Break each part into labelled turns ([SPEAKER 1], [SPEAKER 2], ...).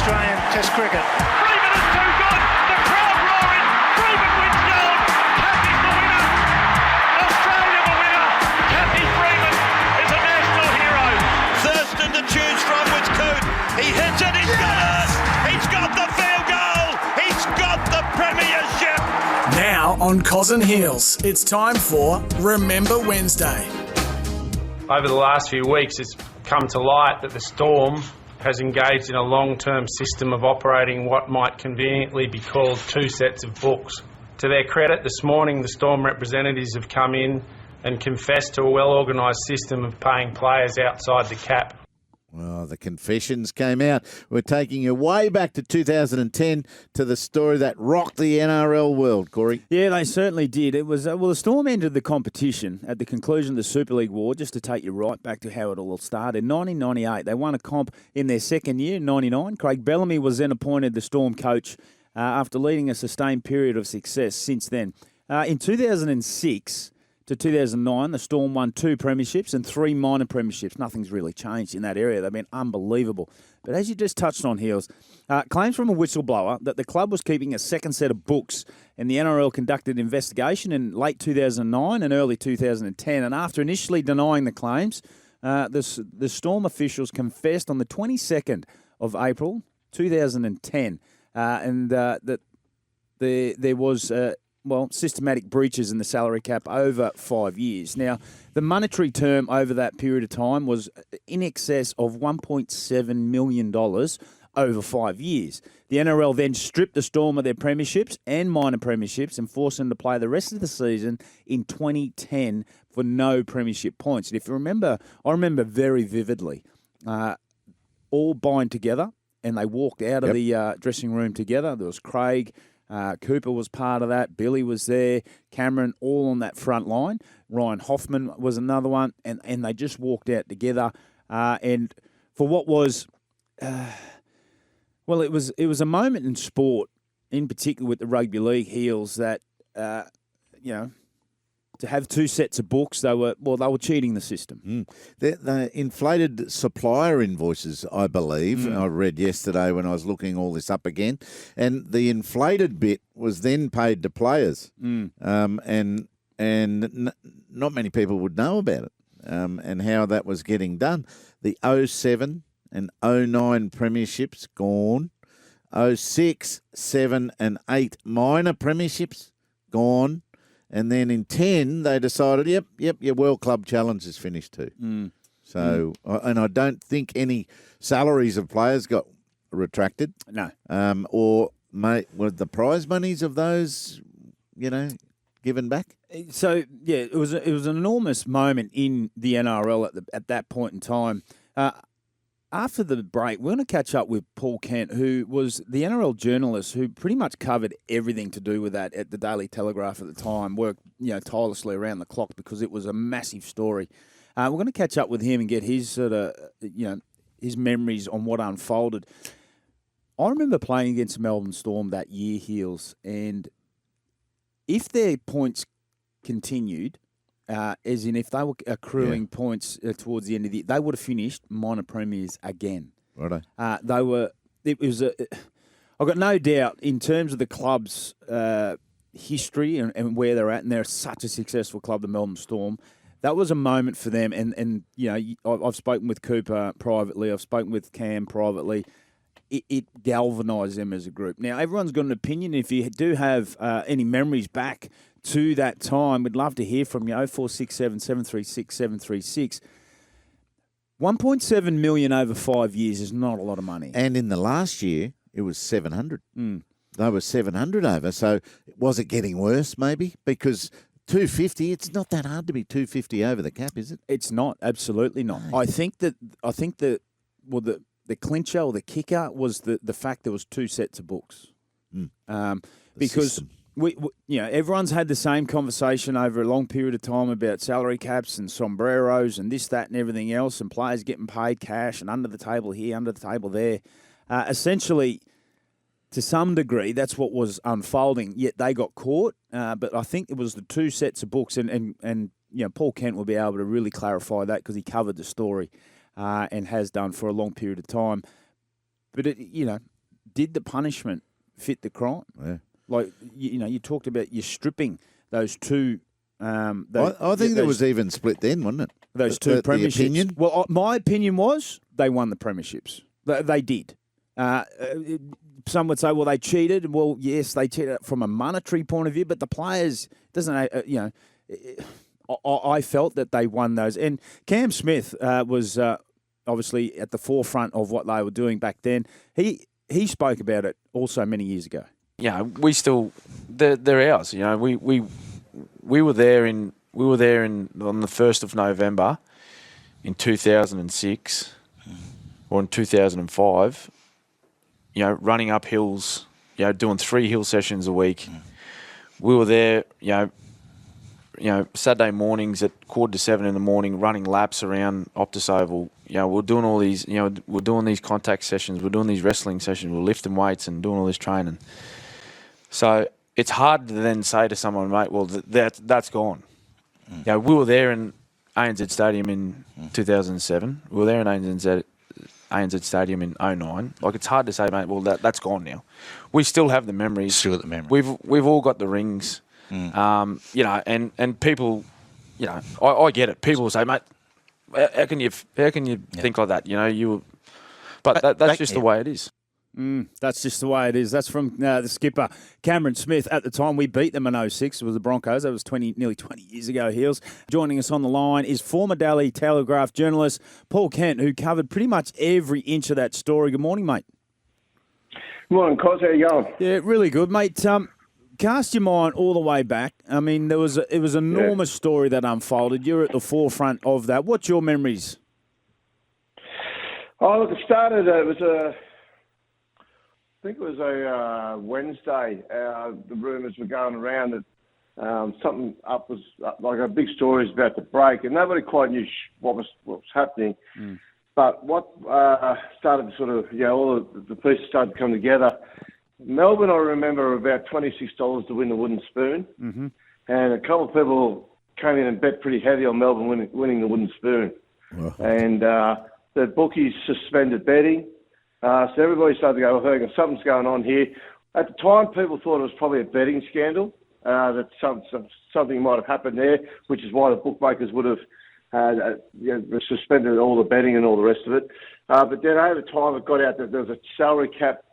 [SPEAKER 1] Australian Test cricket.
[SPEAKER 2] Freeman is too good. The crowd roaring. Freeman wins gold. Cathy's the winner. Australia the winner. Cathy Freeman is a national hero.
[SPEAKER 3] Thurston to choose from with Coote. He hits it. He's got it. He's got the field goal. He's got the premiership.
[SPEAKER 4] Now on Cos and Heels, it's time for Remember Wednesday.
[SPEAKER 5] Over the last few weeks, it's come to light that the Storm has engaged in a long-term system of operating what might conveniently be called two sets of books. To their credit, this morning the Storm representatives have come in and confessed to a well-organised system of paying players outside the cap.
[SPEAKER 6] Well, the confessions came out. We're taking you way back to 2010 to the story that rocked the NRL world, Corey.
[SPEAKER 7] Yeah, they certainly did. It was the Storm entered the competition at the conclusion of the Super League War, just to take you right back to how it all started. In 1998, they won a comp in their second year, in 99. Craig Bellamy was then appointed the Storm coach after leading a sustained period of success since then. In 2006 to 2009, the Storm won 2 premierships and 3 minor premierships. Nothing's really changed in that area. They've been unbelievable. But as you just touched on, Heels, claims from a whistleblower that the club was keeping a second set of books, and the NRL conducted an investigation in late 2009 and early 2010. And after initially denying the claims, the Storm officials confessed on the 22nd of April 2010 that there was systematic breaches in the salary cap over 5 years. Now, the monetary term over that period of time was in excess of $1.7 million over 5 years. The NRL then stripped the Storm of their premierships and minor premierships and forced them to play the rest of the season in 2010 for no premiership points. And if you remember, I remember very vividly, all bind together, and they walked out of the dressing room together. There was Craig, Cooper was part of that. Billy was there. Cameron, all on that front line. Ryan Hoffman was another one. And they just walked out together. And for what was, it was a moment in sport, in particular with the rugby league Heels, that, to have 2 sets of books, they were cheating the system.
[SPEAKER 6] The inflated supplier invoices, I believe, I read yesterday when I was looking all this up again, and the inflated bit was then paid to players, and not many people would know about it, and how that was getting done. The 07 and 09 premierships gone, 06, 7 and 8 minor premierships gone. And then in 10, they decided, yep, your World Club Challenge is finished too. So, and I don't think any salaries of players got retracted.
[SPEAKER 7] No.
[SPEAKER 6] Or were the prize monies of those, given back?
[SPEAKER 7] So, yeah, it was an enormous moment in the NRL at that point in time. After the break, we're going to catch up with Paul Kent, who was the NRL journalist who pretty much covered everything to do with that at the Daily Telegraph at the time, worked tirelessly around the clock because it was a massive story. We're going to catch up with him and get his sort of, his memories on what unfolded. I remember playing against the Melbourne Storm that year, Heels, and if their points continued, as in if they were accruing points towards the end of the year, they would have finished minor premiers again.
[SPEAKER 6] Righto.
[SPEAKER 7] I've got no doubt in terms of the club's history and where they're at, and they're such a successful club, the Melbourne Storm. That was a moment for them, and I've spoken with Cooper privately, I've spoken with Cam privately. It galvanised them as a group. Now, everyone's got an opinion. If you do have any memories back to that time, we'd love to hear from you. 0467 736 736. $1.7 million over 5 years is not a lot of money.
[SPEAKER 6] And in the last year, it was 700. They were 700 over. So was it getting worse, maybe? Because 250, it's not that hard to be 250 over the cap, is it?
[SPEAKER 7] It's not. Absolutely not. No. I think the clincher or the kicker was the fact there was 2 sets of books. Because system. We everyone's had the same conversation over a long period of time about salary caps and sombreros and this, that, and everything else, and players getting paid cash and under the table here, under the table there. Essentially, to some degree, that's what was unfolding. Yet they got caught, but I think it was the 2 sets of books, and Paul Kent will be able to really clarify that because he covered the story and has done for a long period of time. But did the punishment fit the crime?
[SPEAKER 6] Yeah.
[SPEAKER 7] Like, you talked about you stripping those two.
[SPEAKER 6] I think there was even split then, wasn't it?
[SPEAKER 7] Those two premierships.
[SPEAKER 6] The opinion?
[SPEAKER 7] Well, my opinion was they won the premierships. They did. Some would say, well, they cheated. Well, yes, they cheated from a monetary point of view, but the players I felt that they won those. And Cam Smith was obviously at the forefront of what they were doing back then. He spoke about it also many years ago.
[SPEAKER 1] Yeah, we still they're ours. We were there on the 1st of November in 2006 or in 2005. Running up hills. Doing 3 hill sessions a week. We were there. Saturday mornings at 6:45 in the morning, running laps around Optus Oval. We're doing all these. We're doing these contact sessions. We're doing these wrestling sessions. We're lifting weights and doing all this training. So it's hard to then say to someone, mate, well, that's gone. We were there in ANZ Stadium in 2007. We were there in ANZ Stadium in 2009. Like, it's hard to say, mate, well, that's gone now. We still have the memories.
[SPEAKER 8] Still got the memory.
[SPEAKER 1] We've all got the rings. And people, I get it. People will say, mate, how can you think like that? But that's just the way it is.
[SPEAKER 7] That's just the way it is. That's from the skipper, Cameron Smith. At the time, we beat them in 2006. It was the Broncos. That was nearly 20 years ago, Heels. Joining us on the line is former Daily Telegraph journalist Paul Kent, who covered pretty much every inch of that story. Good morning, mate.
[SPEAKER 9] Good morning, Cos. How you going?
[SPEAKER 7] Yeah, really good, mate. Cast your mind all the way back. I mean, it was an enormous story that unfolded. You're at the forefront of that. What's your memories?
[SPEAKER 9] Oh, look, it started, I think it was a Wednesday. The rumours were going around that something up was like a big story was about to break, and nobody quite knew what was happening. But what started to sort of, all the pieces started to come together. Melbourne, I remember, about $26 to win the wooden spoon, and a couple of people came in and bet pretty heavy on Melbourne winning the wooden spoon, and the bookies suspended betting. So everybody started to go, well, something's going on here. At the time, people thought it was probably a betting scandal, that something might have happened there, which is why the bookmakers would have suspended all the betting and all the rest of it. But then over time, it got out that there was a salary cap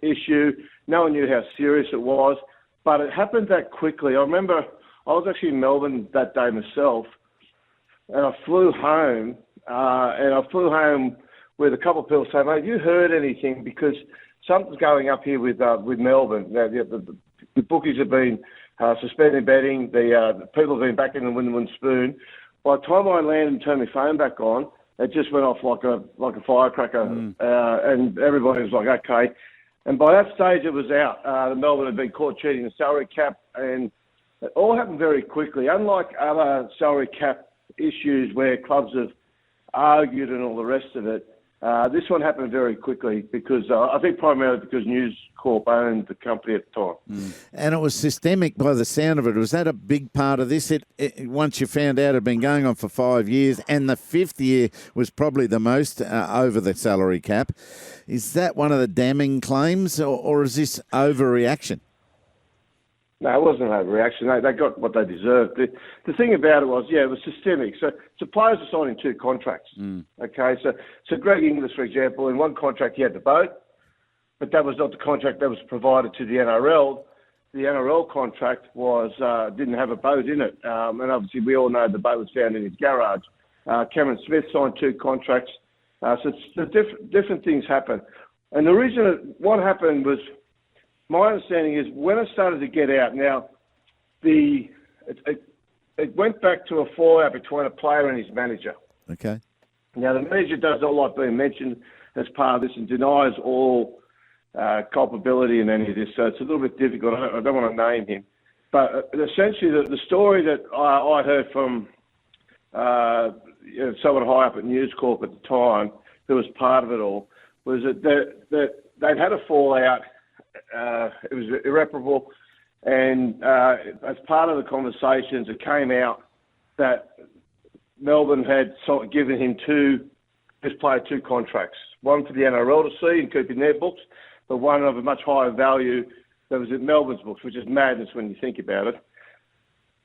[SPEAKER 9] issue. No one knew how serious it was, but it happened that quickly. I remember I was actually in Melbourne that day myself, and I flew home, with a couple of people saying, mate, have you heard anything? Because something's going up here with Melbourne. The bookies have been suspending betting. The people have been back in the win spoon. By the time I landed and turned my phone back on, it just went off like a firecracker, and everybody was like, okay. And by that stage, it was out. Melbourne had been caught cheating the salary cap, and it all happened very quickly. Unlike other salary cap issues where clubs have argued and all the rest of it, this one happened very quickly because I think primarily because News Corp owned the company at the time.
[SPEAKER 6] And it was systemic by the sound of it. Was that a big part of this? Once you found out it had been going on for 5 years, and the 5th year was probably the most over the salary cap. Is that one of the damning claims, or is this overreaction?
[SPEAKER 9] No, it wasn't an overreaction. They got what they deserved. The thing about it was, it was systemic. So players were signing 2 contracts. Okay, so Greg Inglis, for example, in one contract he had the boat, but that was not the contract that was provided to the NRL. The NRL contract didn't have a boat in it, and obviously we all know the boat was found in his garage. Cameron Smith signed 2 contracts, so different things happen. And the reason what happened was, my understanding is when it started to get out, now it went back to a fallout between a player and his manager.
[SPEAKER 6] Okay.
[SPEAKER 9] Now the manager does not like being mentioned as part of this and denies all culpability in any of this, so it's a little bit difficult. I don't want to name him, but essentially the story that I heard from someone high up at News Corp at the time, who was part of it all, was that they'd had a fallout. It was irreparable, and as part of the conversations, it came out that Melbourne had given him this player 2 contracts, one for the NRL to see and keep in their books, but one of a much higher value that was in Melbourne's books, which is madness when you think about it.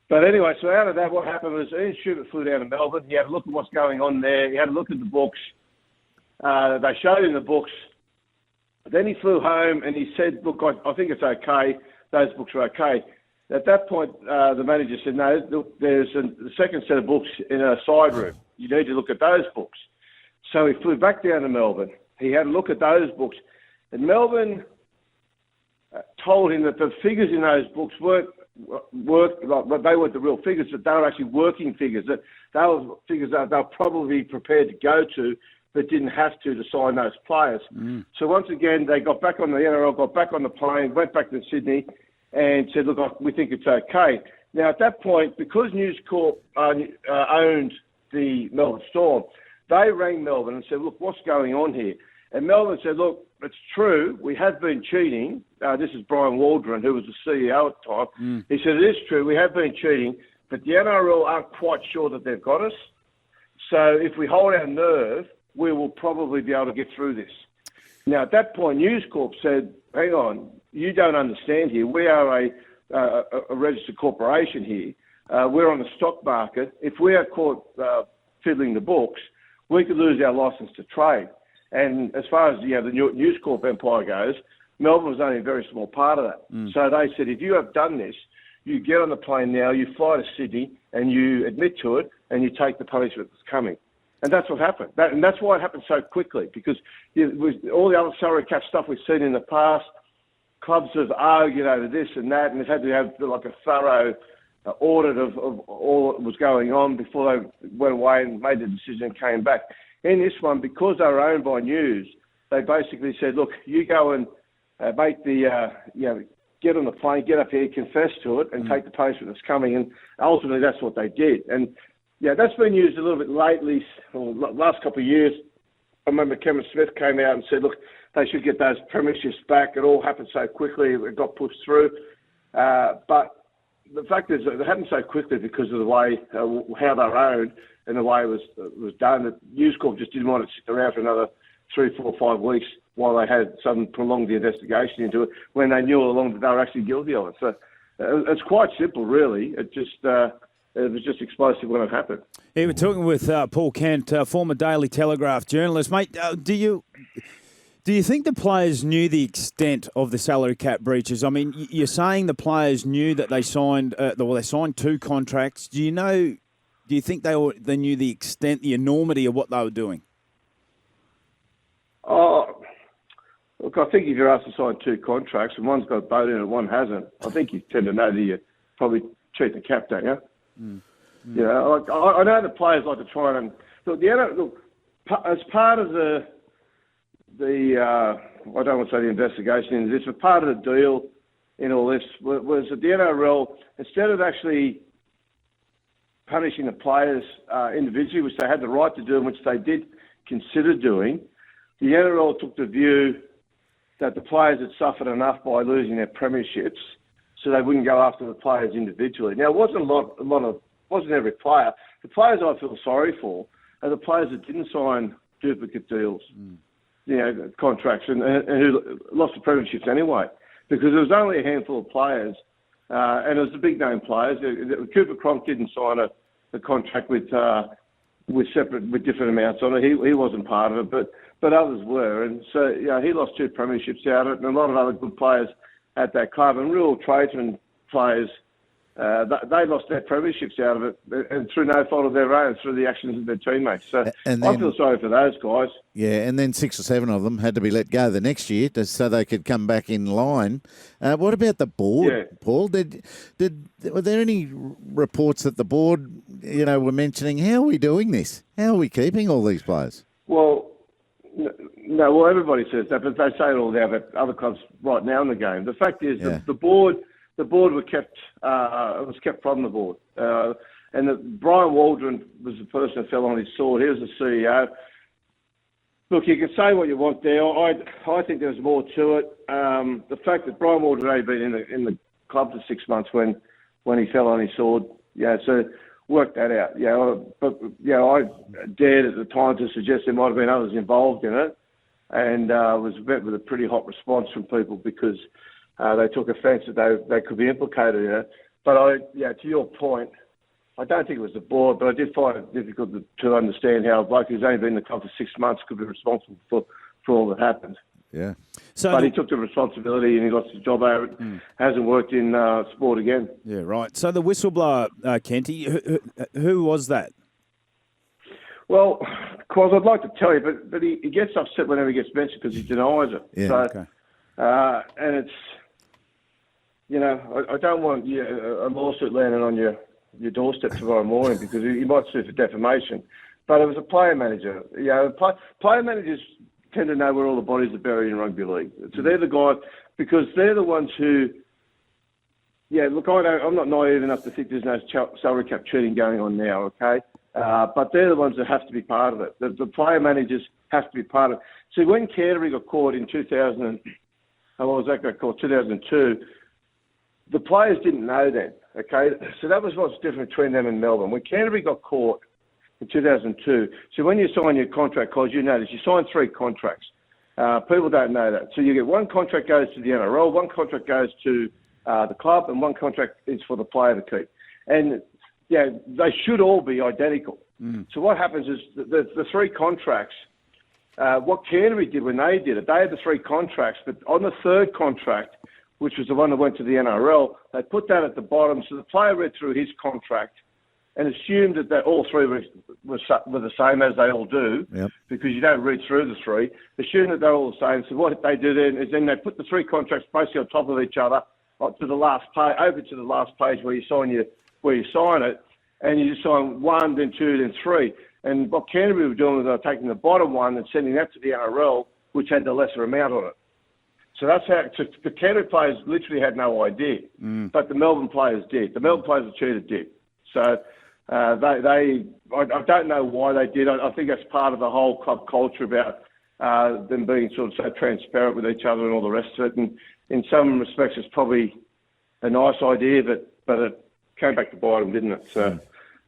[SPEAKER 9] But anyway, so out of that, what happened was Ian Schubert flew down to Melbourne. He had a look at what's going on there. He had a look at the books. They showed him the books. Then he flew home and he said, look, I think it's okay. Those books are okay. At that point, the manager said, no, look, there's the second set of books in a side room. You need to look at those books. So he flew back down to Melbourne. He had a look at those books. And Melbourne told him that the figures in those books weren't they weren't the real figures, but they were actually working figures. That they were figures that they were probably prepared to go to, but didn't have to sign those players. So once again, they got back on the NRL, got back on the plane, went back to Sydney, and said, look, we think it's okay. Now, at that point, because News Corp owned the Melbourne Storm, they rang Melbourne and said, look, what's going on here? And Melbourne said, look, it's true, we have been cheating. This is Brian Waldron, who was the CEO at the time. He said, it is true, we have been cheating, but the NRL aren't quite sure that they've got us. So if we hold our nerve, we will probably be able to get through this. Now, at that point, News Corp said, hang on, you don't understand here. We are a registered corporation here. We're on the stock market. If we are caught fiddling the books, we could lose our licence to trade. And as far as the News Corp empire goes, Melbourne was only a very small part of that. So they said, if you have done this, you get on the plane now, you fly to Sydney, and you admit to it, and you take the punishment that's coming. And that's what happened. And that's why it happened so quickly, because all the other salary cap stuff we've seen in the past, clubs have argued over this and that, and they've had to have like a thorough audit of all that was going on before they went away and made the decision and came back. In this one, because they were owned by News, they basically said, look, you go and make the, get on the plane, get up here, confess to it, and take the punishment that's coming. And ultimately, that's what they did. And, that's been used a little bit lately, or last couple of years. I remember Cameron Smith came out and said, look, they should get those premierships back. It all happened so quickly, it got pushed through. But the fact is that it happened so quickly because of the way, how they're owned and the way it was done. That News Corp just didn't want to sit around for another 3, 4, 5 weeks while they had some prolonged the investigation into it when they knew all along that they were actually guilty of it. So it's quite simple, really. It was just explosive when it happened.
[SPEAKER 7] Yeah, we're talking with Paul Kent, former Daily Telegraph journalist. Mate, do you think the players knew the extent of the salary cap breaches? I mean, you're saying the players knew that they signed, they signed 2 contracts. Do you think they knew the extent, the enormity of what they were doing?
[SPEAKER 9] Oh, look, I think if you're asked to sign 2 contracts and one's got a boat in it and one hasn't, I think you tend to know that you probably cheat the cap, don't you? I know the players like to try and look. As part of the I don't want to say the investigation into this, but part of the deal in all this was that the NRL, instead of actually punishing the players individually, which they had the right to do and which they did consider doing, the NRL took the view that the players had suffered enough by losing their premierships, so they wouldn't go after the players individually. Now, it wasn't every player. The players I feel sorry for are the players that didn't sign duplicate deals, contracts, and who lost the premierships anyway, because there was only a handful of players, and it was the big-name players. Cooper Cronk didn't sign a contract with different amounts on it. He wasn't part of it, but others were, and so he lost 2 premierships out of it, and a lot of other good players at that club, and real tradesmen players, they lost their premierships out of it, and through no fault of their own, through the actions of their teammates. So I feel sorry for those guys. Yeah,
[SPEAKER 6] and then 6 or 7 of them had to be let go the next year so they could come back in line. What about the board, Paul? Were there any reports that the board, were mentioning, how are we doing this? How are we keeping all these players?
[SPEAKER 9] Well, no, well, everybody says that, but they say it all now about other clubs right now in the game. The fact is that the board was kept from the board. And Brian Waldron was the person that fell on his sword. He was the CEO. Look, you can say what you want there. I think there was more to it. The fact that Brian Waldron had been in the club for 6 months when he fell on his sword, so work that out. But I dared at the time to suggest there might have been others involved in it. and was met with a pretty hot response from people because they took offence that they could be implicated in it. But to your point, I don't think it was the board, but I did find it difficult to understand how a bloke who's only been in the club for 6 months could be responsible for all that happened.
[SPEAKER 6] Yeah.
[SPEAKER 9] But he took the responsibility and he lost his job over it. Hasn't worked in sport again.
[SPEAKER 7] Yeah, right. So the whistleblower, Kenty, who was that?
[SPEAKER 9] Well, Quaz, I'd like to tell you, but he gets upset whenever he gets mentioned because he denies it.
[SPEAKER 6] Yeah.
[SPEAKER 9] So,
[SPEAKER 7] Okay.
[SPEAKER 9] and it's, I don't want a lawsuit landing on your doorstep tomorrow morning because you might sue for defamation. But it was a player manager. Player managers tend to know where all the bodies are buried in rugby league. So they're the guys, because they're the ones who, I'm not naive enough to think there's no salary cap cheating going on now, okay? But they're the ones that have to be part of it. The player managers have to be part of it. See, when Canterbury got caught in 2002, the players didn't know then, okay? So that was what's different between them and Melbourne. When Canterbury got caught in 2002, so when you sign your contract, because you know this, you sign 3 contracts. People don't know that. So you get one contract goes to the NRL, one contract goes to the club, and one contract is for the player to keep. And, they should all be identical. So what happens is the 3 contracts, what Canterbury did when they did it, they had the 3 contracts, but on the 3rd contract, which was the one that went to the NRL, they put that at the bottom. So the player read through his contract and assumed that all 3 were the same, as they all do, because you don't read through the 3. Assumed that they're all the same. So what they do then is they put the 3 contracts basically on top of each other to the last page, over to the last page where you sign it, and you just sign 1, then 2, then 3. And what Canterbury were doing was they were taking the bottom one and sending that to the NRL, which had the lesser amount on it. So that's how the Canterbury players literally had no idea, but the Melbourne players did. The Melbourne players that cheated did. So I don't know why they did. I think that's part of the whole club culture about them being sort of so transparent with each other and all the rest of it. And in some respects, it's probably a nice idea, but it came back to bite them, didn't it? So,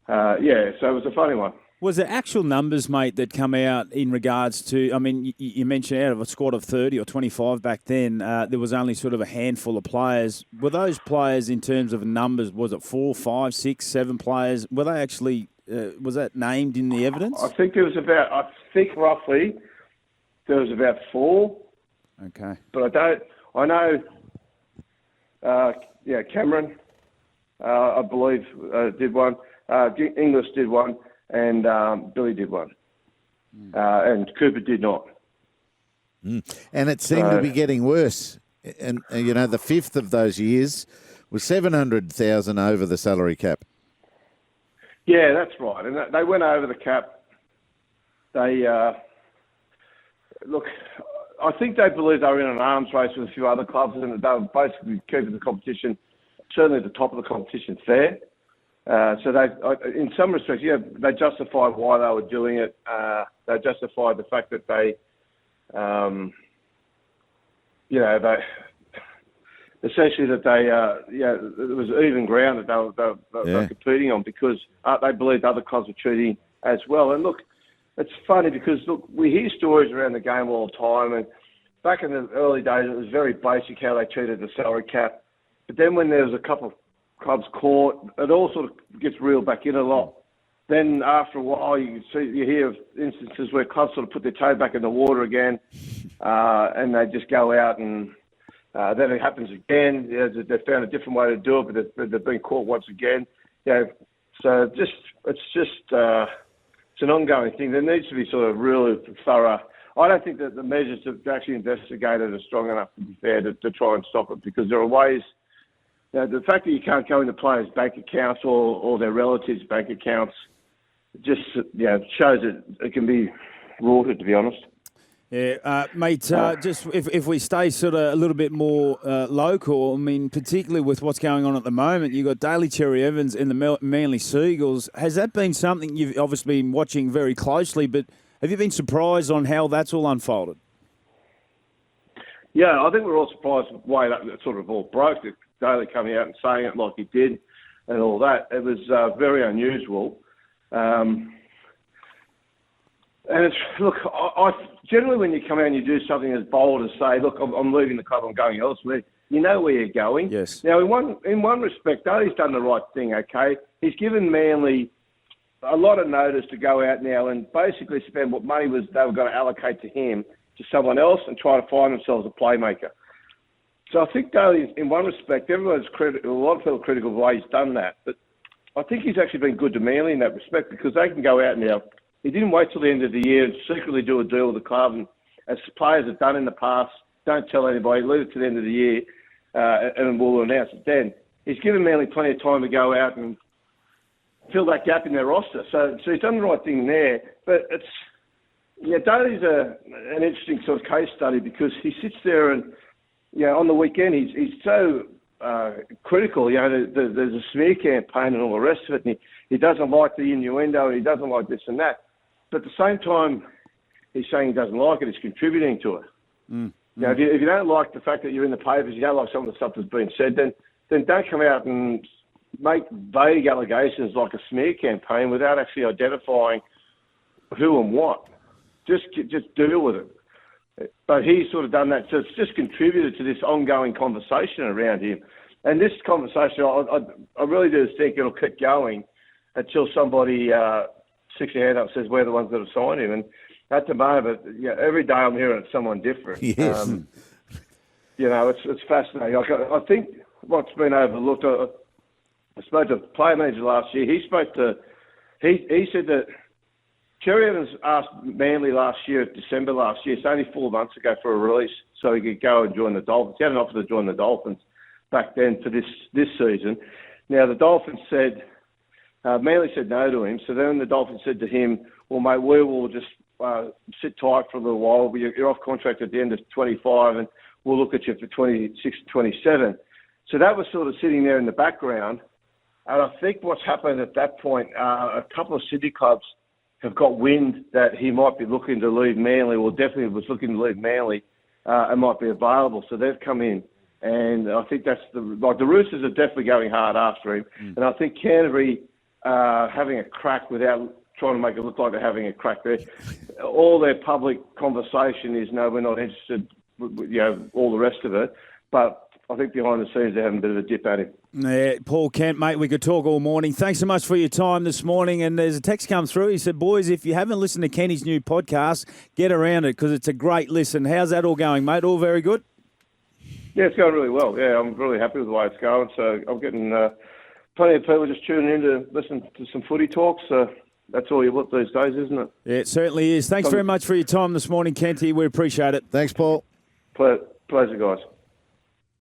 [SPEAKER 9] so it was a funny one.
[SPEAKER 7] Was there actual numbers, mate, that come out in regards to, I mean, you mentioned out of a squad of 30 or 25 back then, there was only sort of a handful of players. Were those players, in terms of numbers, was it 4, 5, 6, 7 players? Were they actually, was that named in the evidence?
[SPEAKER 9] I think roughly there was about 4.
[SPEAKER 7] Okay.
[SPEAKER 9] But I know, Cameron, I believe, did one. Inglis did one. And Billy did one. And Cooper did not.
[SPEAKER 6] And it seemed to be getting worse. And the 5th of those years was 700,000 over the salary cap.
[SPEAKER 9] Yeah, that's right. And they went over the cap. They, I think they believed they were in an arms race with a few other clubs, and they were basically keeping the competition, certainly at the top of the competition, fair. So they, in some respects, they justified why they were doing it. They justified the fact that they essentially that it was even ground that they were competing on, because they believed other clubs were cheating as well. And look, it's funny because we hear stories around the game all the time, and back in the early days it was very basic how they treated the salary cap. But then when there was a couple of clubs caught, it all sort of gets reeled back in a lot. Then after a while, you hear of instances where clubs sort of put their toe back in the water again, and they just go out, and then it happens again. They found a different way to do it, but they've been caught once again. So it's an ongoing thing. There needs to be sort of really thorough. I don't think that the measures to actually investigate it are strong enough, to be fair, to try and stop it, because there are ways. The fact that you can't go into players' bank accounts or their relatives' bank accounts just shows that it can be rorted, to be honest.
[SPEAKER 7] Yeah, mate, just if we stay sort of a little bit more local, I mean, particularly with what's going on at the moment, you've got Daly Cherry Evans in the Manly Seagulls. Has that been something you've obviously been watching very closely, but have you been surprised on how that's all unfolded?
[SPEAKER 9] Yeah, I think we're all surprised the way that sort of all broke. Daly coming out and saying it like he did and all that. It was very unusual. And it's, look, I generally when you come out and you do something as bold as say, look, I'm leaving the club, I'm going elsewhere, you know where you're going.
[SPEAKER 7] Yes.
[SPEAKER 9] Now, in one respect, Daley's done the right thing, okay? He's given Manly a lot of notice to go out now and basically spend what money they were going to allocate to him to someone else and try to find themselves a playmaker. So I think Daley, in one respect, everyone's critical, a lot of people are critical of the way he's done that, but I think he's actually been good to Manly in that respect because they can go out now. He didn't wait till the end of the year and secretly do a deal with the club, and as players have done in the past, don't tell anybody, leave it to the end of the year, and we'll announce it then. He's given Manly plenty of time to go out and fill that gap in their roster. So he's done the right thing there. But Daley's an interesting sort of case study because he sits there and, on the weekend he's so critical. There's a smear campaign and all the rest of it, and he doesn't like the innuendo and he doesn't like this and that. But at the same time, he's saying he doesn't like it, he's contributing to it. If you don't like the fact that you're in the papers, you don't like some of the stuff that's been said, then don't come out and make vague allegations like a smear campaign without actually identifying who and what. Just deal with it. But he's sort of done that, so it's just contributed to this ongoing conversation around him. And this conversation, I really do think it'll keep going until somebody sticks their hand up and says we're the ones that have signed him. And at the moment, every day I'm hearing it's someone different.
[SPEAKER 6] Yes.
[SPEAKER 9] It's fascinating. I think what's been overlooked, I spoke to a player manager last year. He said that Cherry Evans asked Manly last year, December last year, it's only 4 months ago, for a release so he could go and join the Dolphins. He had an offer to join the Dolphins back then for this season. Now, the Dolphins said, Manly said no to him. So then the Dolphins said to him, well, mate, we will just sit tight for a little while. You're off contract at the end of 25 and we'll look at you for 26, 27. So that was sort of sitting there in the background. And I think what's happened at that point, a couple of Sydney clubs have got wind that he might be looking to leave Manly, or definitely was looking to leave Manly, and might be available. So they've come in. And I think that's the Roosters are definitely going hard after him. And I think Canterbury having a crack without trying to make it look like they're having a crack there. All their public conversation is, no, we're not interested, all the rest of it. But I think behind the scenes they're having a bit of a dip at him.
[SPEAKER 7] Yeah, Paul Kent, mate, we could talk all morning. Thanks so much for your time this morning. And there's a text come through. He said, boys, if you haven't listened to Kenny's new podcast, get around it because it's a great listen. How's that all going, mate? All very good?
[SPEAKER 9] Yeah, it's going really well. Yeah, I'm really happy with the way it's going. So I'm getting plenty of people just tuning in to listen to some footy talks. So that's all you want these days, isn't it?
[SPEAKER 7] Yeah, it certainly is. Thanks very much for your time this morning, Kenty. We appreciate it.
[SPEAKER 6] Thanks, Paul.
[SPEAKER 9] Pleasure, guys.